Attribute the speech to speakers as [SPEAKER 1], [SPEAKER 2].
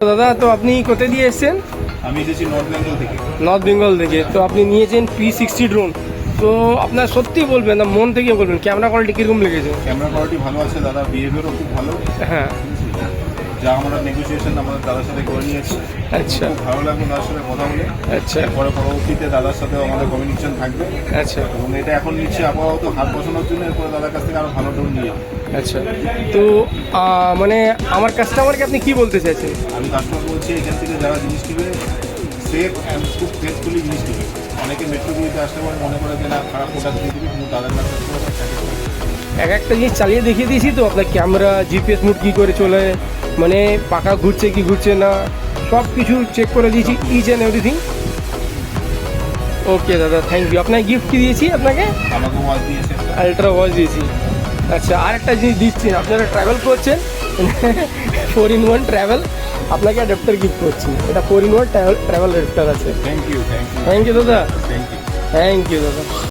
[SPEAKER 1] দাদা, তো আপনি কোথায় দিয়ে এসেছেন?
[SPEAKER 2] আমি এসেছি নর্থ বেঙ্গল থেকে।
[SPEAKER 1] নর্থ বেঙ্গল থেকে। তো আপনি নিয়েছেন P60 ড্রোন। তো আপনার সত্যি বলবেন না, মন থেকে বলবেন ক্যামেরা কোয়ালিটি কীরকম লেগেছে?
[SPEAKER 2] ক্যামেরা কোয়ালিটি ভালো আছে দাদা, বিহেভিয়ারও খুব ভালো।
[SPEAKER 1] হ্যাঁ।
[SPEAKER 2] যা আমরা নেগোসিয়েশন আমাদের দাদার সাথে করে নিয়েছি,
[SPEAKER 1] আচ্ছা
[SPEAKER 2] খুব ভালো লাগলো দাদার সাথে কথা বলে।
[SPEAKER 1] আচ্ছা
[SPEAKER 2] পরবর্তীতে দাদার সাথেও আমাদের কমিউনিকেশন থাকবে।
[SPEAKER 1] আচ্ছা
[SPEAKER 2] এবং এটা এখন নিচ্ছে আপাতত হাত বসানোর জন্য, এরপরে দাদার কাছ থেকে আরও ভালো ড্রোন নিয়ে যাবো।
[SPEAKER 1] আচ্ছা। তো মানে আমার কাস্টমারকে আপনি কি বলতে চাইছেন?
[SPEAKER 2] আমি কাস্টমার বলছি, এখান থেকে যারা জিনিস নেবে সেফ অ্যান্ড খুব ফেসফুলি জিনিস নেবে। অনেকে মেট্রোগুলিতে আসতে পারে, মনে করে যে না খারাপ প্রোডাক্ট দিয়ে দেবে, কিন্তু দাদার কাছে
[SPEAKER 1] এক একটা জিনিস চালিয়ে দেখিয়ে দিয়েছি তো আপনার ক্যামেরা জিপিএস মুড কী করে চলে, মানে পাকা ঘুরছে কি ঘুরছে না, সব কিছু চেক করে দিয়েছি, ইচ অ্যান্ড এভরিথিং। ওকে দাদা, থ্যাংক ইউ। আপনাকে গিফট কী দিয়েছি আপনাকে?
[SPEAKER 2] আমাকে ওয়াচ দিয়েছে।
[SPEAKER 1] আলট্রা ওয়াচ দিয়েছি। আচ্ছা, আর একটা জিনিস দিচ্ছি, আপনারা ট্রাভেল করছেন 4-in-1 ট্রাভেল, আপনাকে অ্যাডাপ্টার গিফট করছি। এটা 4-in-1 ট্রাভেল অ্যাডাপ্টার আছে।
[SPEAKER 2] থ্যাংক ইউ
[SPEAKER 1] থ্যাংক ইউ দাদা,
[SPEAKER 2] থ্যাংক ইউ।
[SPEAKER 1] থ্যাংক ইউ দাদা।